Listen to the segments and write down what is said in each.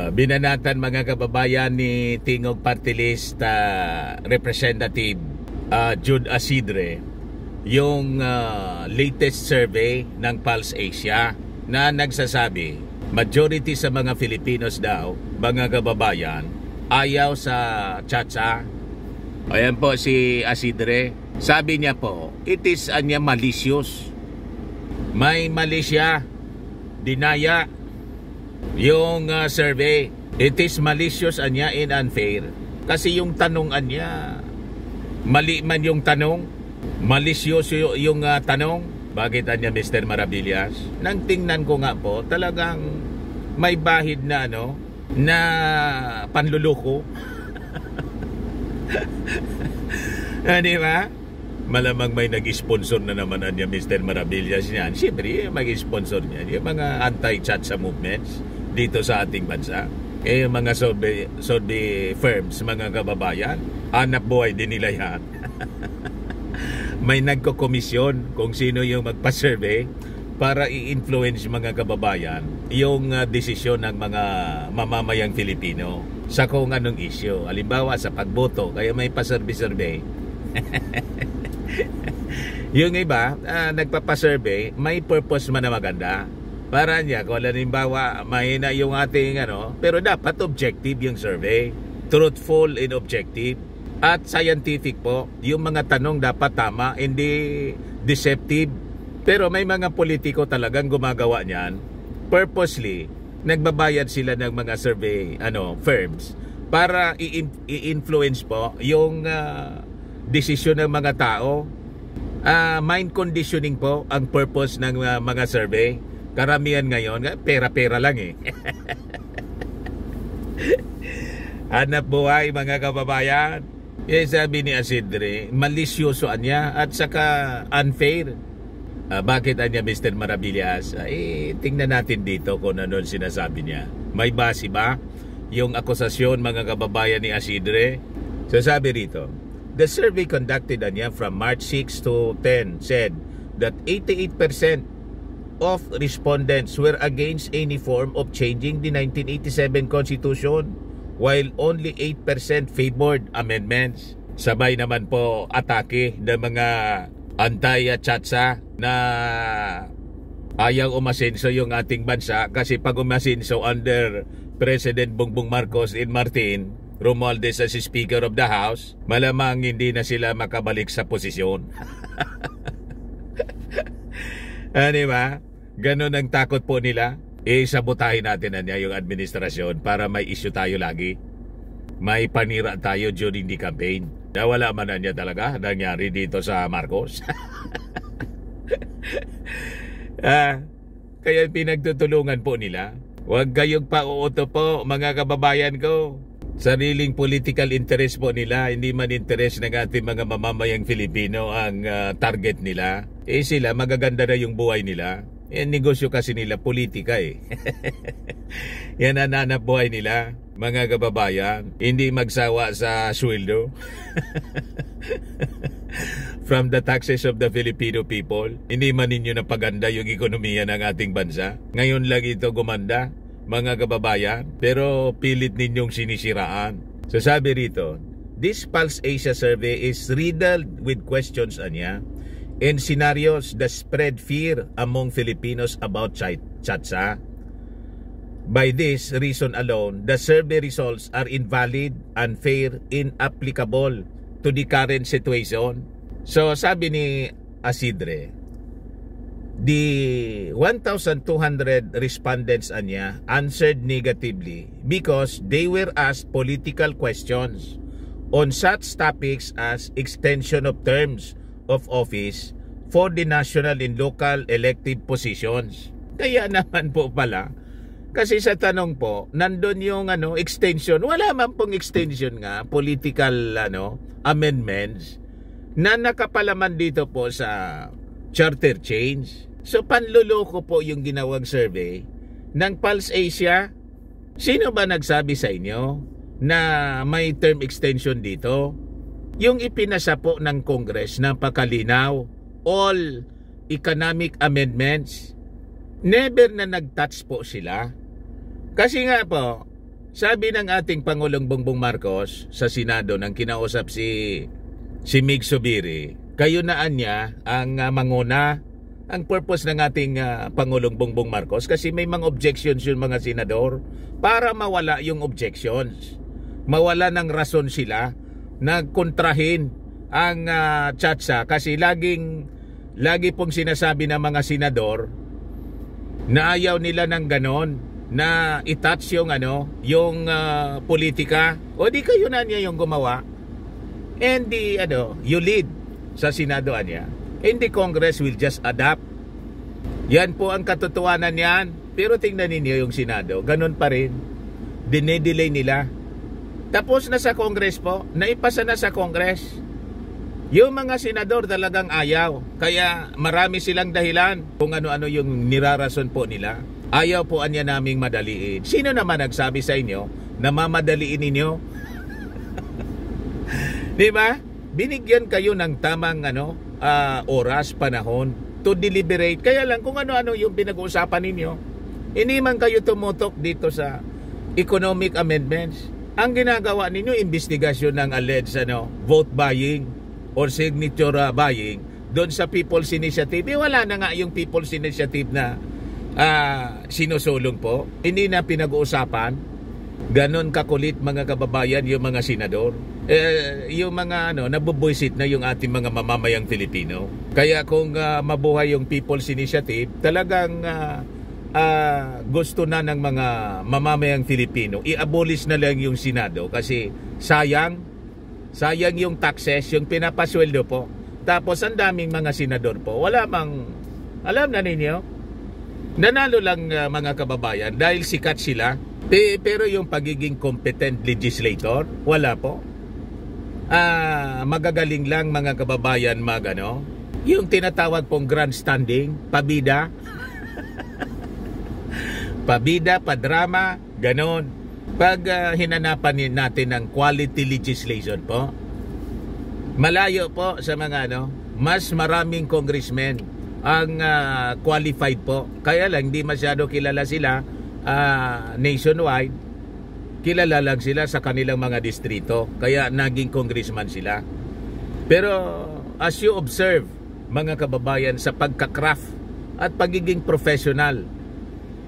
Binanatan mga kababayan ni Tingog Party List Representative Jude Asidre yung latest survey ng Pulse Asia na nagsasabi majority sa mga Filipinos daw, mga kababayan, ayaw sa tsa-tsa. Ayan po si Asidre. Sabi niya po, it is malicious. May malisya, dinaya yung survey. It is malicious and unfair. Kasi yung tanong niya, mali man yung tanong, malicious yung tanong. Bakit anya Mr. Maravillas? Nang tingnan ko nga po, talagang may bahid na na panluluko. Di ba? Malamang may nag-sponsor na naman anya Mr. Maravillas niyan. Siyempre, mag-sponsor niya yung mga anti-chatsa movements dito sa ating bansa. Yung mga survey firms, mga kababayan, hanap buhay din nila yan. May nagko-komisyon kung sino yung magpa-survey para i-influence mga kababayan yung desisyon ng mga mamamayang Filipino sa kung anong issue. Halimbawa sa pagboto, kaya may pa-survey. Yung iba, nagpapa-survey, may purpose man na maganda. Para niya, kung halimbawa, mahina yung ating pero dapat objective yung survey. Truthful and objective. At scientific po, yung mga tanong dapat tama, hindi deceptive. Pero may mga politiko talagang gumagawa niyan. Purposely, nagbabayad sila ng mga survey firms para i-influence po yung desisyon ng mga tao. Mind conditioning po ang purpose ng mga survey. Karamihan ngayon, pera-pera lang eh. Hanap buhay mga kababayan. Sabi ni Asidre, malisyoso niya at saka unfair. Bakit niya Mr. Maravillas? Tingnan natin dito kung ano sinasabi niya. May base ba yung akusasyon mga kababayan ni Asidre? So sabi rito, the survey conducted niya from March 6 to 10 said that 88% of respondents were against any form of changing the 1987 Constitution, while only 8% favored amendments. Sabay naman po atake ng mga anti-chatsa na ayaw umasenso yung ating bansa kasi pag umasenso under President Bongbong Marcos and Martin Romualdez as Speaker of the House, malamang hindi na sila makabalik sa posisyon. Diba? Ganon ang takot po nila. Sabotahin natin yung administrasyon para may issue tayo lagi. May panira tayo during the campaign. Wala man niya talaga nangyari dito sa Marcos. Kaya pinagtutulungan po nila. Huwag kayong pauuto po mga kababayan ko. Sariling political interest po nila, hindi man interest ng ating mga mamamayang Filipino ang target nila. Sila magaganda na yung buhay nila. Negosyo kasi nila politika eh. Yan ang hanap buhay nila, mga kababayan. Hindi magsawa sa sweldo. From the taxes of the Filipino people. Hindi man ninyo napaganda yung ekonomiya ng ating bansa. Ngayon lang ito gumanda, mga kababayan. Pero pilit ninyong sinisiraan. So sabi rito, this Pulse Asia survey is riddled with questions and scenarios that spread fear among Filipinos about chatsa. By this reason alone, the survey results are invalid, unfair, inapplicable to the current situation. So sabi ni Asidre, the 1,200 respondents answered negatively because they were asked political questions on such topics as extension of terms of office for the national and local elected positions. Kaya naman po pala, kasi sa tanong po, nandun yung extension. Wala man pong extension nga, political amendments na nakapalaman dito po sa charter change. So panluloko po yung ginawang survey ng Pulse Asia. Sino ba nagsabi sa inyo na may term extension dito? Yung ipinasa po ng Congress, napakalinaw. All economic amendments, never na nag-touch po sila. Kasi nga po, Sabi ng ating Pangulong Bongbong Marcos sa Senado nang kinausap si Mig Zubiri, kayo na anya ang manguna. Ang purpose ng ating Pangulong Bongbong Marcos kasi may mga objections yung mga senador para mawala yung objections. Mawala ng rason sila na kontrahin ang Chatsa kasi lagi pong sinasabi ng mga senador na ayaw nila ng ganon na i-touch yung politika. O di kayo na niya yung gumawa. And you lead sa Senado niya. And the Congress will just adapt. Yan po ang katotohanan yan. Pero tingnan ninyo yung Senado, ganun pa rin. Dinedelay nila. Tapos na sa Congress po, naipasa na sa Congress. Yung mga senador talagang ayaw. Kaya marami silang dahilan kung ano-ano yung nirarason po nila. Ayaw po anya naming madaliin. Sino naman nagsabi sa inyo na mamadaliin ninyo? Di ba? Binigyan kayo ng tamang oras, panahon to deliberate. Kaya lang kung ano-ano yung pinag-uusapan ninyo. Hindi man kayo tumutok dito sa economic amendments. Ang ginagawa ninyo, investigasyon ng alleged vote buying or signature buying doon sa People's Initiative. Wala na nga yung People's Initiative na sinusulong po. Hindi na pinag-uusapan. Ganon kakulit mga kababayan yung mga senador. Yung mga nabubuisit na yung ating mga mamamayang Pilipino. Kaya kung mabuhay yung People's Initiative, talagang gusto na ng mga mamamayang Pilipino i-abolish na lang yung Senado kasi sayang yung taxes, yung pinapasweldo po. Tapos ang daming mga senador po, wala mang alam na ninyo, nanalo lang mga kababayan dahil sikat sila. Pero yung pagiging competent legislator, wala po. Magagaling lang mga kababayan yung tinatawag pong grandstanding, pabida. Pabida, padrama, ganon. Pag hinanapan natin ng quality legislation po, malayo po sa mga mas maraming congressmen ang qualified po. Kaya lang di masyado kilala sila nationwide. Kilala lang sila sa kanilang mga distrito. Kaya naging congressman sila. Pero as you observe mga kababayan sa pagkakraft at pagiging professional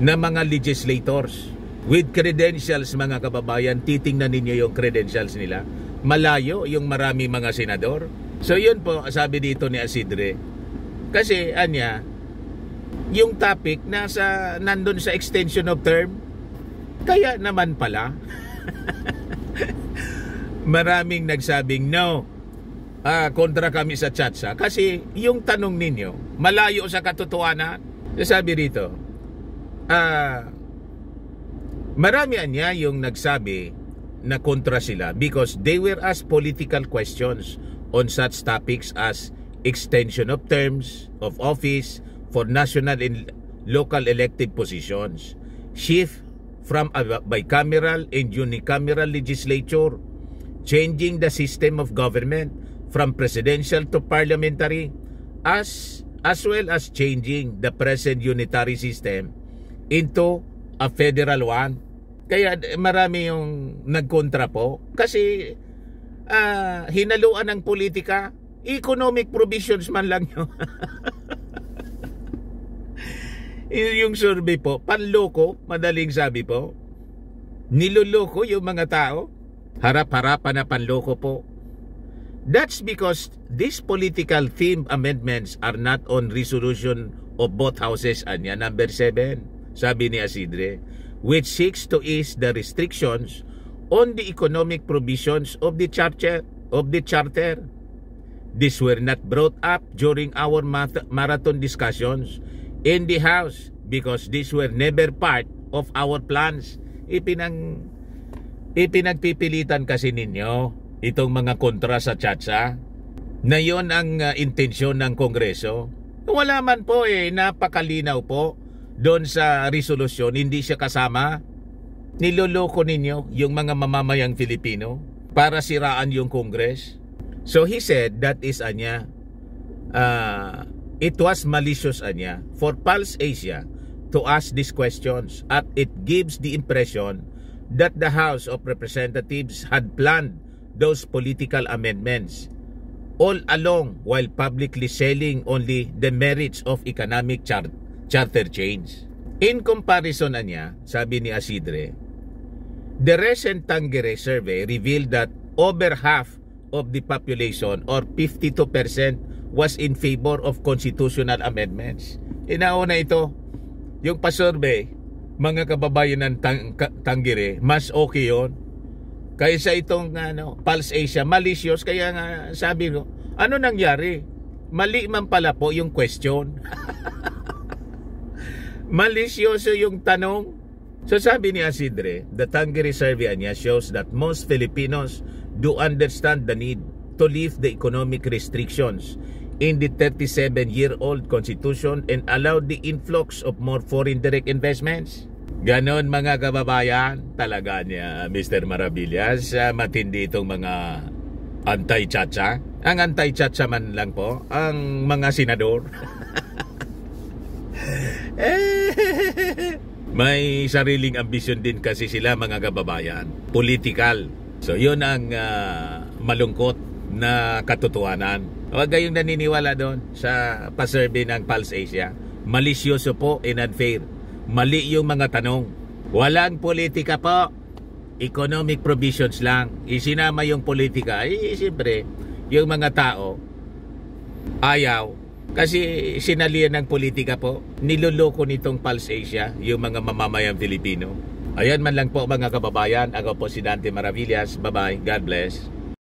na mga legislators with credentials mga kababayan, titingnan ninyo yung credentials nila. Malayo yung marami mga senador. So yun po sabi dito ni Isidre. Kasi yung topic nandun sa extension of term. Kaya naman pala maraming nagsabing no, kontra kami sa Chatsa. Kasi yung tanong ninyo malayo sa katotohanan. Sabi rito, marami yung nagsabi na kontra sila because they were asked political questions on such topics as extension of terms of office for national and local elected positions, shift from a bicameral and unicameral legislature, changing the system of government from presidential to parliamentary, as well as changing the present unitary system into a federal one. Kaya marami yung nagkontra po kasi hinaluan ng politika, economic provisions man lang yun. Yung survey po, panloko, madaling sabi po. Niloloko yung mga tao. Harap-harapan na panloko po. That's because these political themed amendments are not on resolution of both houses. Number 7, sabi ni Isidre, which seeks to ease the restrictions on the economic provisions of the charter. These were not brought up during our marathon discussions in the House because these were never part of our plans. Ipinagpipilitan kasi ninyo itong mga kontra sa Chatsa na yon ang intensyon ng Kongreso. Wala man po napakalinaw po doon sa resolusyon, hindi siya kasama. Niloloko ninyo yung mga mamamayang Filipino para siraan yung Congress. So he said that is it was malicious for Pulse Asia to ask these questions at it gives the impression that the House of Representatives had planned those political amendments all along while publicly selling only the merits of economic charter change. In comparison na niya, sabi ni Isidre, the recent Tangere survey revealed that over half of the population or 52% was in favor of constitutional amendments. Inauna ito, yung pa-survey, mga kababayan ng Tangere, mas okay yun kaysa itong Pulse Asia, malicious. Kaya nga sabi ko, ano nangyari? Mali man pala po yung question. Malisyoso yung tanong. So sabi ni Isidre, the Tangere survey niya shows that most Filipinos do understand the need to lift the economic restrictions in the 37-year-old constitution and allow the influx of more foreign direct investments. Ganon mga kababayan, talaga niya Mr. Maravillas, matindi itong mga anti-chacha. Ang anti-chacha man lang po, ang mga senador. May sariling ambisyon din kasi sila mga kababayan, political. So yun ang malungkot na katotohanan. Huwag kayong naniniwala doon sa pa-survey ng Pulse Asia. Malisyoso po and unfair. Mali yung mga tanong. Walang politika po. Economic provisions lang. Isinama yung politika. Siyempre, yung mga tao ayaw. Kasi sinalian ng politika po, niloloko nitong Pulse Asia, yung mga mamamayang Filipino. Ayan man lang po mga kababayan, ako po si Dante Maravillas. Bye-bye. God bless.